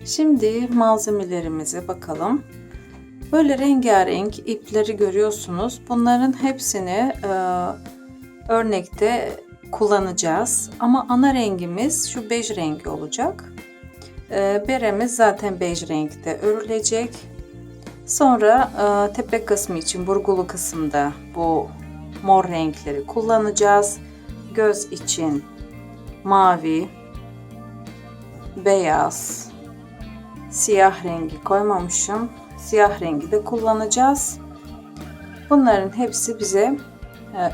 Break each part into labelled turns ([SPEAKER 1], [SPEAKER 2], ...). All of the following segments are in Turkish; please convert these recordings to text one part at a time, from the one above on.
[SPEAKER 1] Şimdi malzemelerimize bakalım. Böyle rengarenk ipleri görüyorsunuz. Bunların hepsini örnekte kullanacağız. Ama ana rengimiz şu bej rengi olacak. Beremiz zaten bej renkte örülecek. Sonra tepe kısmı için burgulu kısımda bu mor renkleri kullanacağız. Göz için mavi, beyaz, siyah rengi koymamışım. Siyah rengi de kullanacağız. Bunların hepsi bize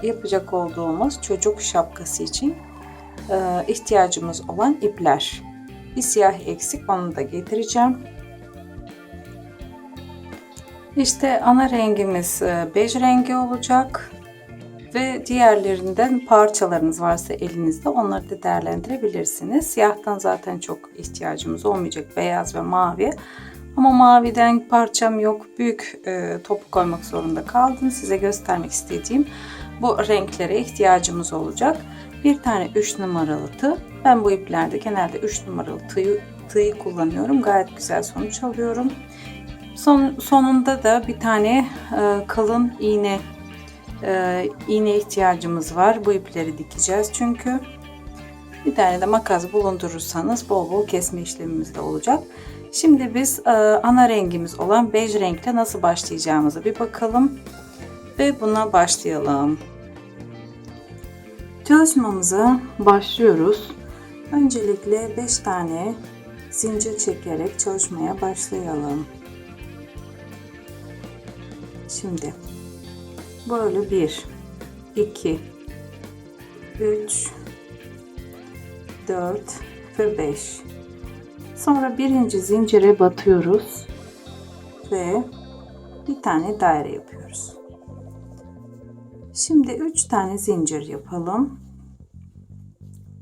[SPEAKER 1] yapacak olduğumuz çocuk şapkası için ihtiyacımız olan ipler. Bir siyah eksik, onu da getireceğim. İşte ana rengimiz bej rengi olacak. Ve diğerlerinden parçalarınız varsa elinizde onları da değerlendirebilirsiniz. Siyahtan zaten çok ihtiyacımız olmayacak. Beyaz ve mavi. Ama maviden parçam yok. Büyük topu koymak zorunda kaldım. Size göstermek istediğim bu renklere ihtiyacımız olacak. Bir tane 3 numaralı tığ. Ben bu iplerde genelde 3 numaralı tığı kullanıyorum. Gayet güzel sonuç alıyorum. Sonunda da bir tane kalın iğne ihtiyacımız var. Bu ipleri dikeceğiz çünkü. Bir tane de makas bulundurursanız bol bol kesme işlemimiz de olacak. Şimdi biz ana rengimiz olan bej renkle nasıl başlayacağımıza bir bakalım ve buna başlayalım. Çalışmamıza başlıyoruz. Öncelikle 5 tane zincir çekerek çalışmaya başlayalım. Şimdi böyle 1, 2, 3, 4 ve 5. Sonra birinci zincire batıyoruz ve bir tane daire yapıyoruz. Şimdi 3 tane zincir yapalım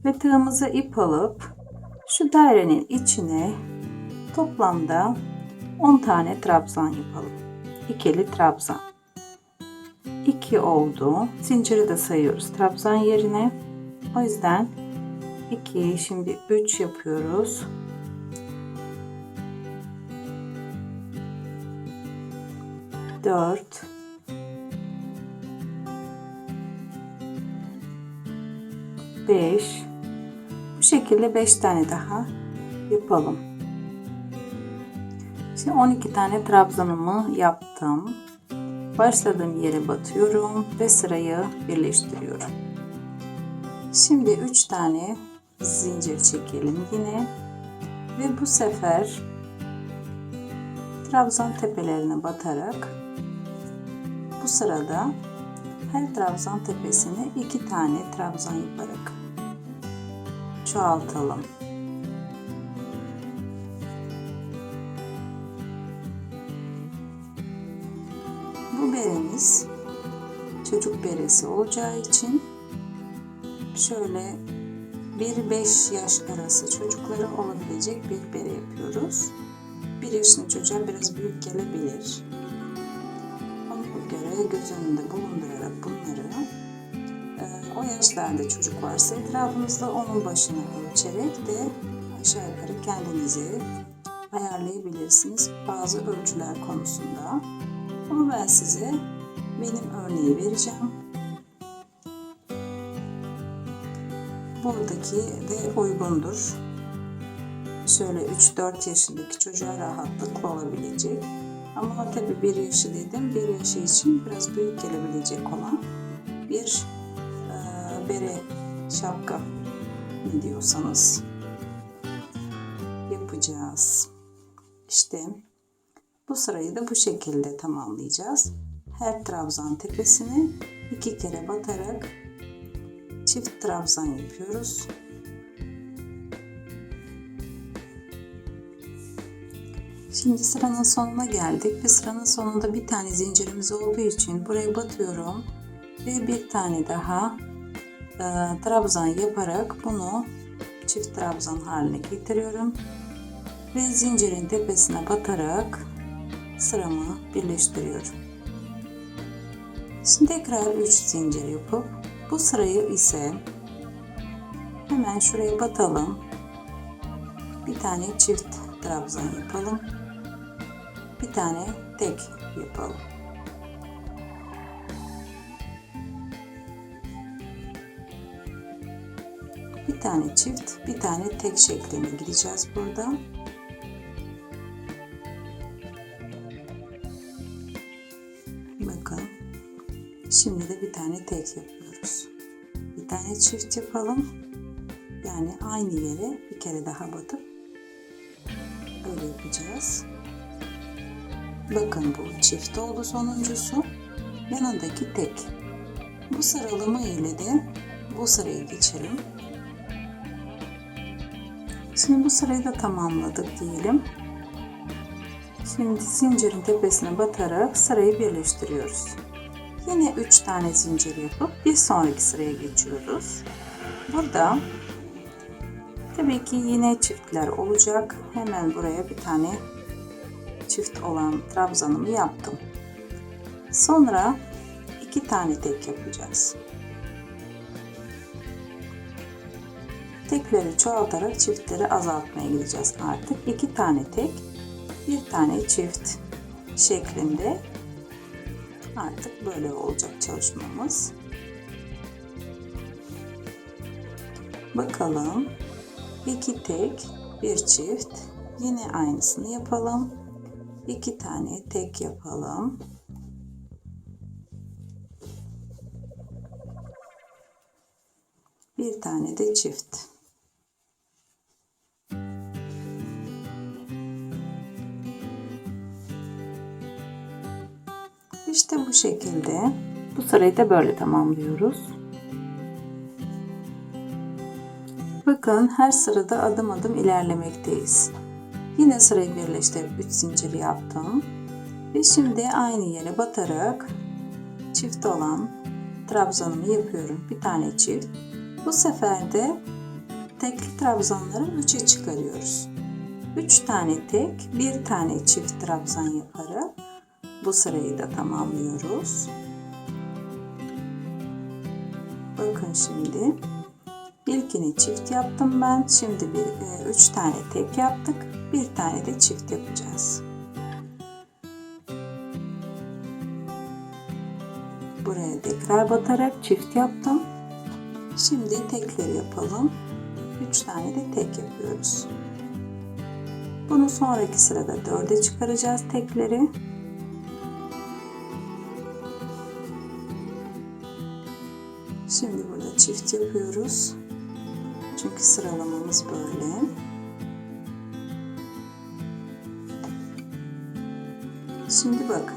[SPEAKER 1] ve tığımızı ip alıp şu dairenin içine toplamda 10 tane trabzan yapalım. İkili trabzan. 2 oldu. Zinciri de sayıyoruz trabzan yerine. O yüzden 2, şimdi 3 yapıyoruz. 4, 5. Bu şekilde 5 tane daha yapalım. Şimdi 12 tane trabzanımı yaptım. Başladığım yere batıyorum ve sırayı birleştiriyorum. Şimdi 3 tane zincir çekelim yine ve bu sefer trabzan tepelerine batarak bu sırada her trabzan tepesine 2 tane trabzan yaparak çoğaltalım. Bu beremiz çocuk beresi olacağı için şöyle 1-5 yaş arası çocuklara olabilecek bir bere yapıyoruz. 1 yaşında çocuğa biraz büyük gelebilir. Ona göre göz önünde bulundurarak bunları o yaşlarda çocuk varsa etrafınızda onun başına ölçerek de aşağı yukarı kendinize ayarlayabilirsiniz bazı ölçüler konusunda. Ama ben size benim örneği vereceğim. Buradaki de uygundur. Şöyle 3-4 yaşındaki çocuğa rahatlıkla olabilecek. Ama tabii 1 yaşı dedim. 1 yaşı için biraz büyük gelebilecek olan bir bere, şapka ne diyorsanız yapacağız. İşte bu sırayı da bu şekilde tamamlayacağız. Her trabzan tepesine 2 kere batarak çift trabzan yapıyoruz. Şimdi sıranın sonuna geldik ve sıranın sonunda bir tane zincirimiz olduğu için buraya batıyorum ve bir tane daha trabzan yaparak bunu çift trabzan haline getiriyorum ve zincirin tepesine batarak sıramı birleştiriyorum. Şimdi tekrar 3 zincir yapıp bu sırayı ise hemen şuraya batalım. Bir tane çift trabzan yapalım. Bir tane tek yapalım. Bir tane çift, bir tane tek şeklinde gideceğiz burada. Bakın. Şimdi de bir tane tek yapıyoruz. Bir tane çift yapalım. Yani aynı yere bir kere daha batıp böyle yapacağız. Bakın bu çift oldu sonuncusu. Yanındaki tek. Bu sıralama ile de bu sırayı geçelim. Şimdi bu sırayı da tamamladık diyelim. Şimdi zincirin tepesine batarak sırayı birleştiriyoruz. Yine 3 tane zincir yapıp bir sonraki sıraya geçiyoruz. Burada tabii ki yine çiftler olacak. Hemen buraya bir tane çift olan trabzanımı yaptım. Sonra 2 tane tek yapacağız. Tekleri çoğaltarak çiftleri azaltmaya gideceğiz artık. 2 tane tek, bir tane çift şeklinde artık böyle olacak çalışmamız. Bakalım. 2 tek, bir çift. Yine aynısını yapalım. 2 tane tek yapalım. Bir tane de çift. İşte bu şekilde. Bu sırayı da böyle tamamlıyoruz. Bakın her sırada adım adım ilerlemekteyiz. Yine sırayı birleştirip 3 zincir yaptım. Ve şimdi aynı yere batarak çift olan trabzanımı yapıyorum. Bir tane çift. Bu sefer de tekli trabzanları 3'e çıkarıyoruz. 3 tane tek, bir tane çift trabzan yaparak bu sırayı da tamamlıyoruz. Bakın şimdi ilkini çift yaptım ben. Şimdi 3 tane tek yaptık. Bir tane de çift yapacağız. Buraya tekrar batarak çift yaptım. Şimdi tekleri yapalım. 3 tane de tek yapıyoruz. Bunu sonraki sırada 4'e çıkaracağız tekleri. Şimdi burada çift yapıyoruz. Çünkü sıralamamız böyle. Şimdi bakın.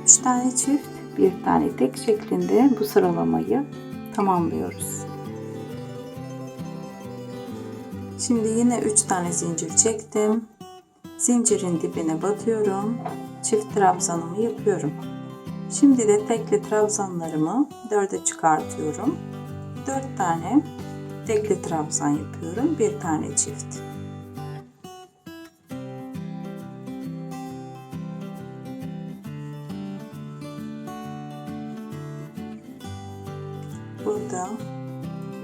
[SPEAKER 1] 3 tane çift, bir tane tek şeklinde bu sıralamayı tamamlıyoruz. Şimdi yine 3 tane zincir çektim. Zincirin dibine batıyorum. Çift trabzanımı yapıyorum. Şimdi de tekli trabzanlarımı 4'e çıkartıyorum. 4 tane tekli trabzan yapıyorum. Bir tane çift. Burada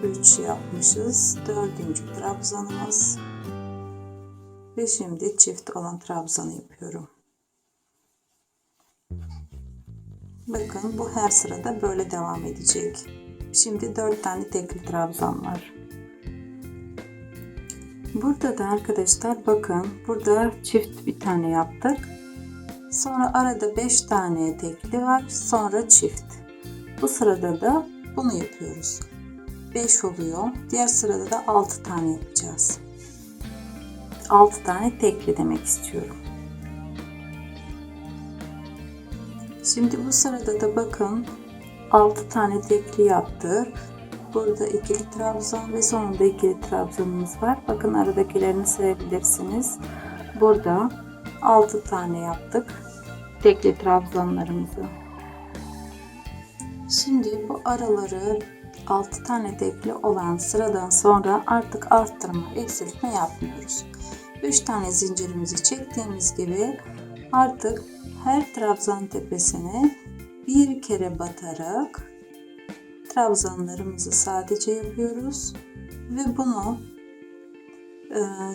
[SPEAKER 1] 3 yapmışız. 4. trabzanımız. Ve şimdi çift olan trabzanı yapıyorum. Bakın bu her sırada böyle devam edecek. Şimdi 4 tane tekli trabzan var. Burada da arkadaşlar bakın burada çift bir tane yaptık. Sonra arada 5 tane tekli var. Sonra çift. Bu sırada da bunu yapıyoruz. 5 oluyor. Diğer sırada da 6 tane yapacağız. 6 tane tekli demek istiyorum. Şimdi bu sırada da bakın 6 tane tekli yaptık. Burada ikili trabzan ve sonunda ikili trabzanımız var. Bakın aradakilerini sayabilirsiniz. Burada 6 tane yaptık tekli trabzanlarımızı. Şimdi bu araları 6 tane dekli olan sıradan sonra artık arttırma, eksiltme yapmıyoruz. 3 tane zincirimizi çektiğimiz gibi artık her trabzan tepesine bir kere batarak trabzanlarımızı sadece yapıyoruz ve bunu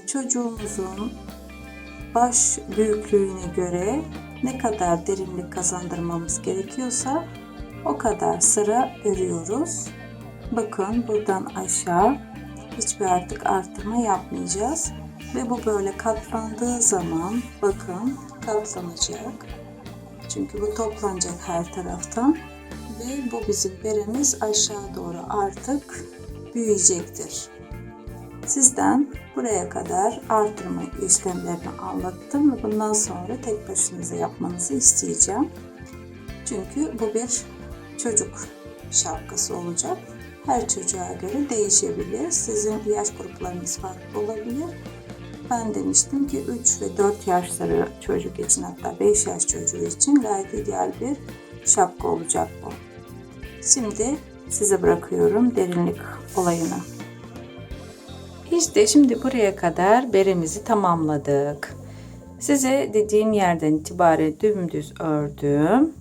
[SPEAKER 1] çocuğumuzun baş büyüklüğüne göre ne kadar derinlik kazandırmamız gerekiyorsa o kadar sıra örüyoruz. Bakın buradan aşağı hiçbir artık arttırma yapmayacağız ve bu böyle katlandığı zaman bakın katlanacak. Çünkü bu toplanacak her taraftan ve bu bizim beremiz aşağı doğru artık büyüyecektir. Sizden buraya kadar artırma işlemlerini anlattım ve bundan sonra tek başınıza yapmanızı isteyeceğim. Çünkü bu bir çocuk şapkası olacak. Her çocuğa göre değişebilir. Sizin yaş gruplarınız farklı olabilir. Ben demiştim ki 3 ve 4 yaşları çocuk için, hatta 5 yaş çocuğu için gayet ideal bir şapka olacak bu. Şimdi size bırakıyorum derinlik olayını. İşte şimdi buraya kadar beremizi tamamladık. Size dediğim yerden itibaren dümdüz ördüm.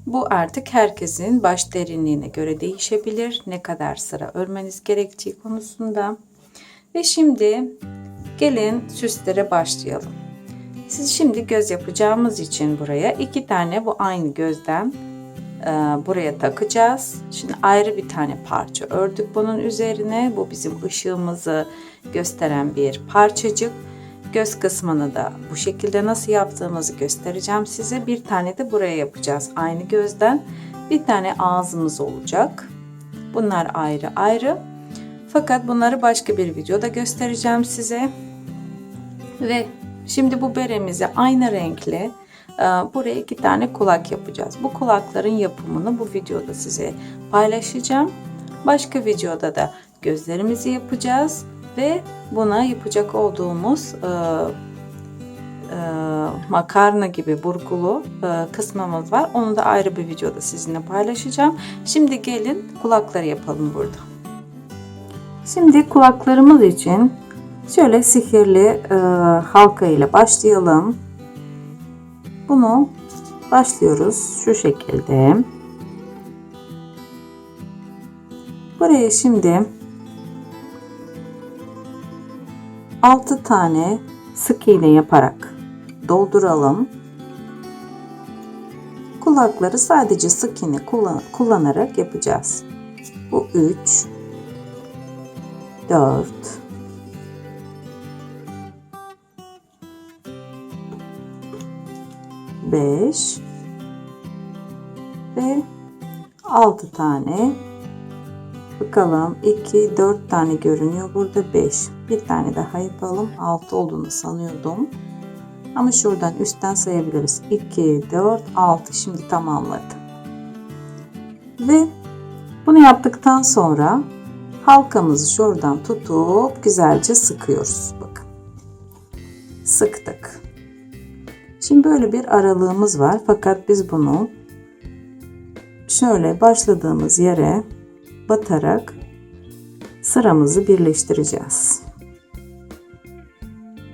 [SPEAKER 1] Bu artık herkesin baş derinliğine göre değişebilir. Ne kadar sıra örmeniz gerektiği konusunda. Ve şimdi gelin süslere başlayalım. Siz şimdi göz yapacağımız için buraya 2 tane bu aynı gözden buraya takacağız. Şimdi ayrı bir tane parça ördük bunun üzerine. Bu bizim ışığımızı gösteren bir parçacık. Göz kısmını da bu şekilde nasıl yaptığımızı göstereceğim size. Bir tane de buraya yapacağız aynı gözden. Bir tane ağzımız olacak. Bunlar ayrı ayrı. Fakat bunları başka bir videoda göstereceğim size. Ve şimdi bu beremize aynı renkle buraya 2 tane kulak yapacağız. Bu kulakların yapımını bu videoda size paylaşacağım. Başka videoda da gözlerimizi yapacağız ve buna yapacak olduğumuz makarna gibi burgulu kısmımız var. Onu da ayrı bir videoda sizinle paylaşacağım. Şimdi gelin kulakları yapalım burada. Şimdi kulaklarımız için şöyle sihirli halka ile başlayalım. Bunu başlıyoruz şu şekilde. Buraya şimdi 6 tane sık iğne yaparak dolduralım. Kulakları sadece sık iğne kullanarak yapacağız. Bu 3, 4, 5 ve 6 tane. Bakalım 2, 4 tane görünüyor. Burada 5. Bir tane daha yapalım. 6 olduğunu sanıyordum. Ama şuradan üstten sayabiliriz. 2, 4, 6. Şimdi tamamladım. Ve bunu yaptıktan sonra halkamızı şuradan tutup güzelce sıkıyoruz. Bakın. Sıktık. Şimdi böyle bir aralığımız var. Fakat biz bunu şöyle başladığımız yere batarak sıramızı birleştireceğiz.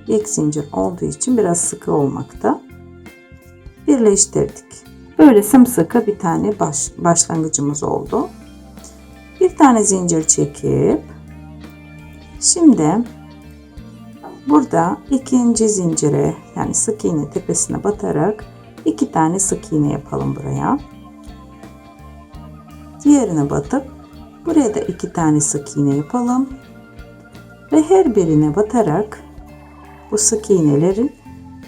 [SPEAKER 1] İlk zincir olduğu için biraz sıkı olmakta. Birleştirdik. Böyle sımsıkı bir tane başlangıcımız oldu. Bir tane zincir çekip şimdi burada ikinci zincire, yani sık iğne tepesine batarak 2 tane sık iğne yapalım buraya. Diğerine batıp buraya da 2 tane sık iğne yapalım. Ve her birine batarak bu sık iğnelerin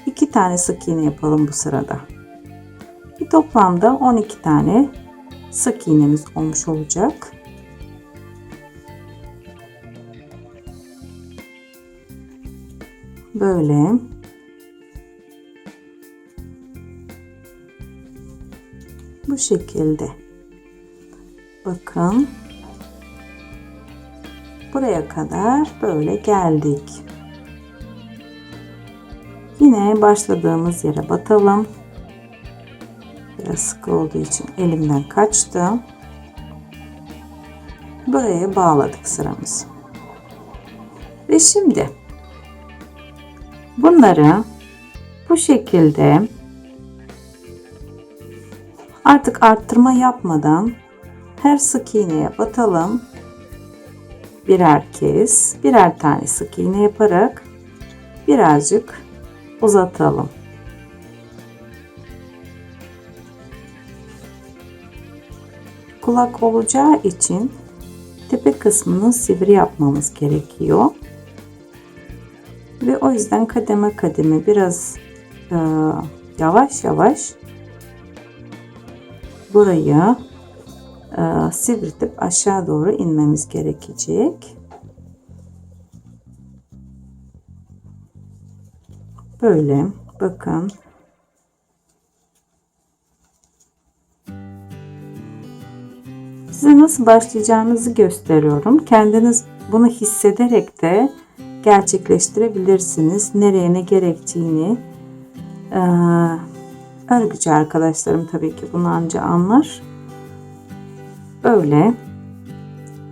[SPEAKER 1] 2 tane sık iğne yapalım bu sırada. Bir toplamda 12 tane sık iğnemiz olmuş olacak. Böyle. Bu şekilde. Bakın. Buraya kadar böyle geldik. Yine başladığımız yere batalım. Biraz sıkı olduğu için elimden kaçtı. buraya bağladık sıramızı. Ve şimdi bunları bu şekilde artık arttırma yapmadan her sık iğneye batalım. Birer kez, birer tane sık iğne yaparak birazcık uzatalım. Kulak olacağı için tepe kısmını sivri yapmamız gerekiyor. Ve o yüzden kademe kademe biraz yavaş yavaş burayı sivriltip aşağı doğru inmemiz gerekecek. Böyle bakın. Size nasıl başlayacağınızı gösteriyorum. Kendiniz bunu hissederek de gerçekleştirebilirsiniz. Nereye ne gerektiğini örgücü arkadaşlarım tabii ki bunu anca anlar. Böyle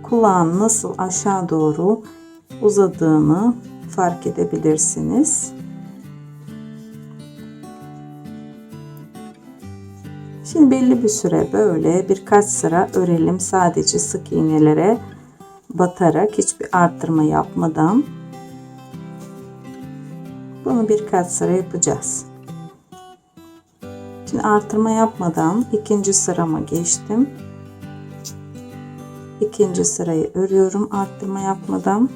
[SPEAKER 1] kulağın nasıl aşağı doğru uzadığını fark edebilirsiniz. Şimdi belli bir süre böyle birkaç sıra örelim, sadece sık iğnelere batarak, hiçbir arttırma yapmadan. Bunu birkaç sıra yapacağız. Şimdi artırma yapmadan ikinci sırama geçtim. İkinci sırayı örüyorum arttırma yapmadan.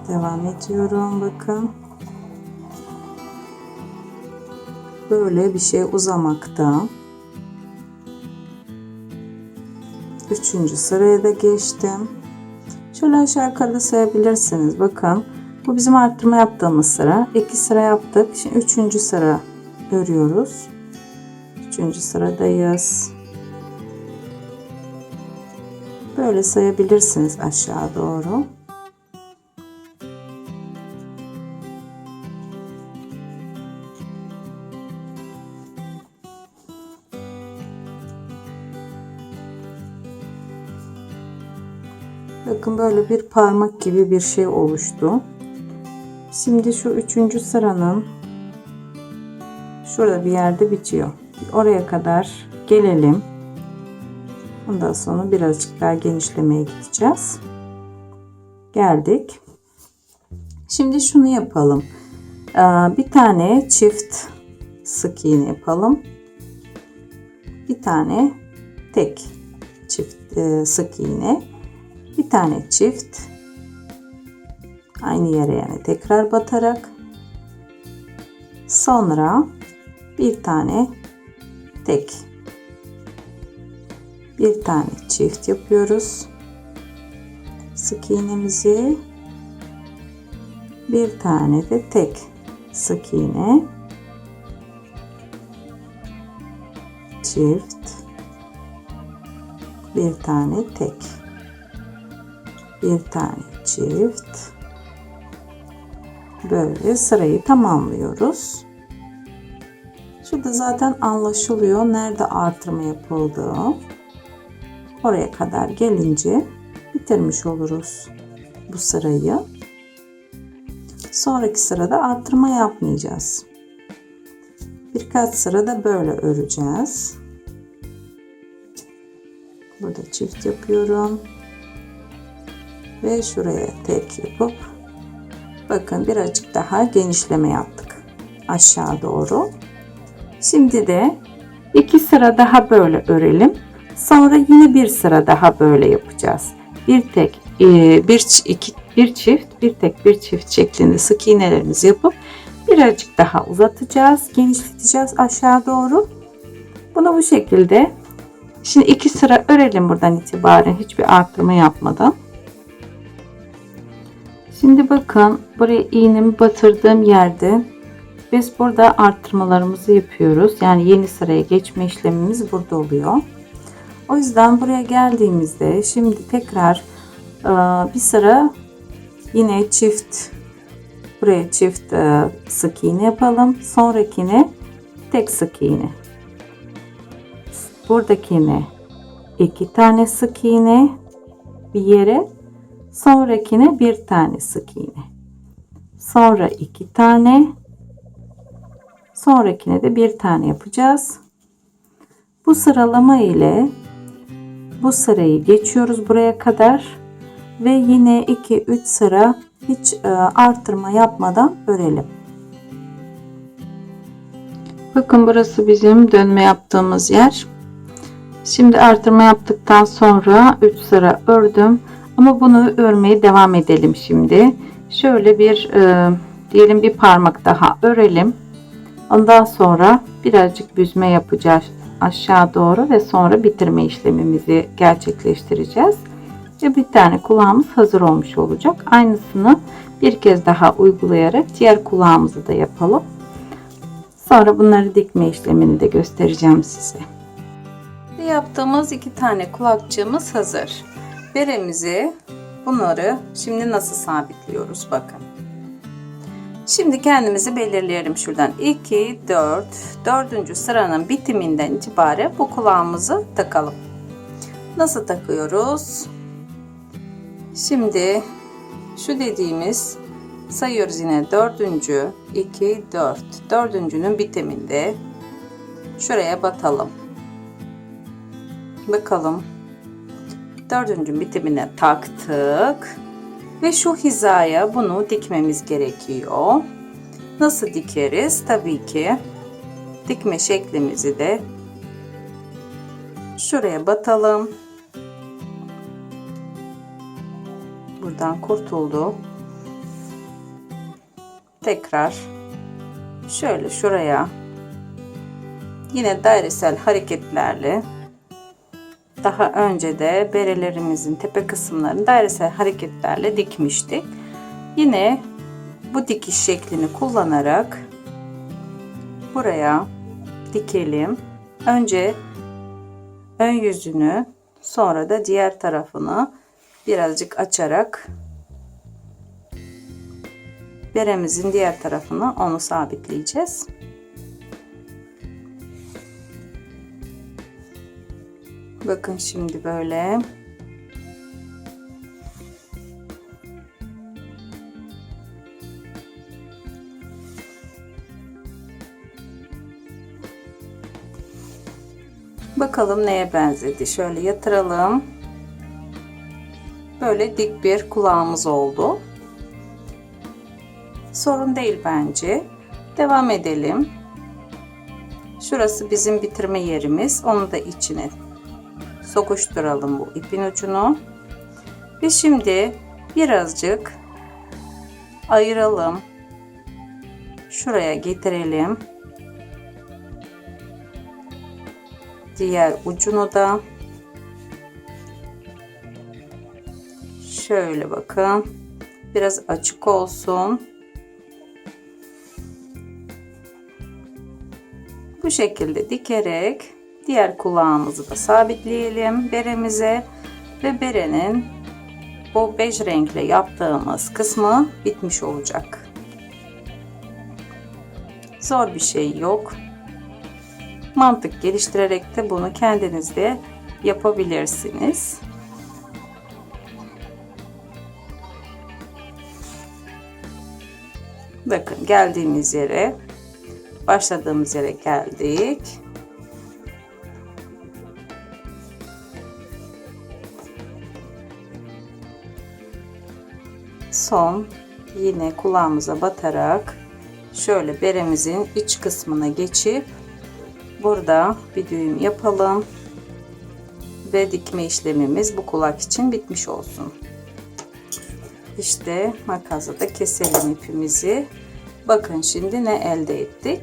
[SPEAKER 1] Devam ediyorum, bakın. Böyle bir şey uzamakta. Üçüncü sıraya da geçtim. Şöyle aşağı yukarı sayabilirsiniz. Bakın bu bizim arttırma yaptığımız sıra. 2 sıra yaptık. Şimdi üçüncü sıra örüyoruz. Üçüncü sıradayız. Böyle sayabilirsiniz aşağı doğru. Bakın böyle bir parmak gibi bir şey oluştu. Şimdi şu üçüncü sıranın şurada bir yerde bitiyor. Oraya kadar gelelim. Ondan sonra birazcık daha genişlemeye gideceğiz. Geldik. Şimdi şunu yapalım. Bir tane çift sık iğne yapalım. Bir tane tek çift sık iğne. Bir tane çift, aynı yere yani tekrar batarak, sonra bir tane tek, bir tane çift yapıyoruz. Sık iğnemizi, bir tane de tek sık iğne, çift, bir tane tek, bir tane çift, böyle sırayı tamamlıyoruz. Şurada zaten anlaşılıyor nerede artırma yapıldığı. Oraya kadar gelince bitirmiş oluruz bu sırayı. Sonraki sırada artırma yapmayacağız. Birkaç sırada böyle öreceğiz. Burada çift yapıyorum. Ve şuraya tek yapıp bakın birazcık daha genişleme yaptık aşağı doğru. Şimdi de 2 sıra daha böyle örelim. Sonra yine bir sıra daha böyle yapacağız. Bir tek, bir çift, bir tek, bir çift şeklinde sık iğnelerimizi yapıp birazcık daha uzatacağız, genişleteceğiz aşağı doğru. Bunu bu şekilde. Şimdi 2 sıra örelim buradan itibaren, hiçbir arttırma yapmadan. Şimdi bakın buraya iğnemi batırdığım yerde biz burada arttırmalarımızı yapıyoruz. Yani yeni sıraya geçme işlemimiz burada oluyor. O yüzden buraya geldiğimizde şimdi tekrar bir sıra yine çift Buraya çift sık iğne yapalım. Sonrakine tek sık iğne. Buradakine 2 tane sık iğne bir yere. Sonrakine bir tane sık iğne. Sonra 2 tane. Sonrakine de bir tane yapacağız. Bu sıralama ile bu sırayı geçiyoruz buraya kadar ve yine 2-3 sıra hiç artırma yapmadan örelim. Bakın burası bizim dönme yaptığımız yer. Şimdi artırma yaptıktan sonra 3 sıra ördüm ama bunu örmeye devam edelim şimdi. Şöyle bir diyelim bir parmak daha örelim. Ondan sonra birazcık büzme yapacağız aşağı doğru ve sonra bitirme işlemimizi gerçekleştireceğiz. Ve bir tane kulağımız hazır olmuş olacak. Aynısını bir kez daha uygulayarak diğer kulağımızı da yapalım. Sonra bunları dikme işlemini de göstereceğim size. Yaptığımız 2 tane kulakçığımız hazır. Beremizi bunları şimdi nasıl sabitliyoruz bakın. Şimdi kendimizi belirleyelim şuradan. 2, 4, 4. sıranın bitiminden itibaren bu kulağımızı takalım. Nasıl takıyoruz? Şimdi şu dediğimiz sayıyoruz yine 4. 2, 4. 4.'nün bitiminde şuraya batalım. Bakalım. 4. bitimine taktık. Ve şu hizaya bunu dikmemiz gerekiyor. Nasıl dikeriz? Tabii ki dikme şeklimizi de şuraya batalım. Buradan kurtuldu. Tekrar şöyle şuraya yine dairesel hareketlerle daha önce de berelerimizin tepe kısımlarını dairesel hareketlerle dikmiştik. Yine bu dikiş şeklini kullanarak buraya dikelim. Önce ön yüzünü sonra da diğer tarafını birazcık açarak beremizin diğer tarafını onu sabitleyeceğiz. Bakın şimdi böyle. Bakalım neye benzedi. Şöyle yatıralım. Böyle dik bir kulağımız oldu. Sorun değil bence. Devam edelim. Şurası bizim bitirme yerimiz. Onu da içine sokuşturalım bu ipin ucunu. Ve şimdi birazcık ayıralım. Şuraya getirelim. Diğer ucunu da şöyle bakın. Biraz açık olsun. Bu şekilde dikerek diğer kulağımızı da sabitleyelim beremize ve berenin bu bej renkle yaptığımız kısmı bitmiş olacak. Zor bir şey yok. Mantık geliştirerek de bunu kendiniz de yapabilirsiniz. Bakın geldiğimiz yere, başladığımız yere geldik. Son yine kulağımıza batarak şöyle beremizin iç kısmına geçip burada bir düğüm yapalım ve dikme işlemimiz bu kulak için bitmiş olsun. İşte makasla da keselim ipimizi. Bakın şimdi ne elde ettik?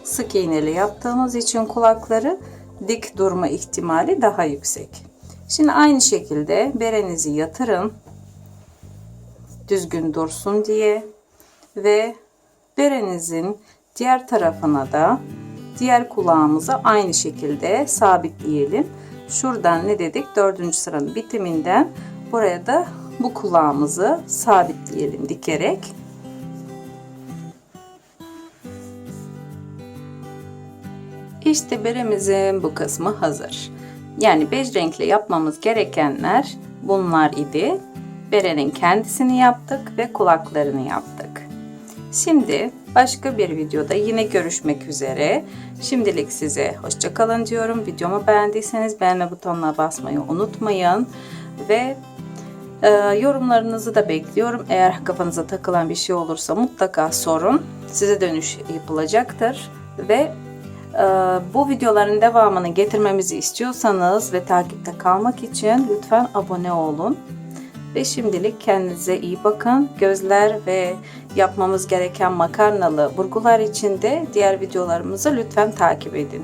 [SPEAKER 1] Sık iğneli yaptığımız için kulakları dik durma ihtimali daha yüksek. Şimdi aynı şekilde berenizi yatırın. Düzgün dursun diye ve berenizin diğer tarafına da diğer kulağımızı aynı şekilde sabitleyelim. Şuradan ne dedik? 4. sıranın bitiminden buraya da bu kulağımızı sabitleyelim dikerek. İşte beremizin bu kısmı hazır. Yani bej renkle yapmamız gerekenler bunlar idi. Berenin kendisini yaptık ve kulaklarını yaptık. Şimdi başka bir videoda yine görüşmek üzere. Şimdilik size hoşça kalın diyorum. Videomu beğendiyseniz beğenme butonuna basmayı unutmayın. Ve yorumlarınızı da bekliyorum. Eğer kafanıza takılan bir şey olursa mutlaka sorun. Size dönüş yapılacaktır. Ve bu videoların devamını getirmemizi istiyorsanız ve takipte kalmak için lütfen abone olun. Ve şimdilik kendinize iyi bakın. Gözler ve yapmamız gereken makarnalı burgular için de diğer videolarımızı lütfen takip edin.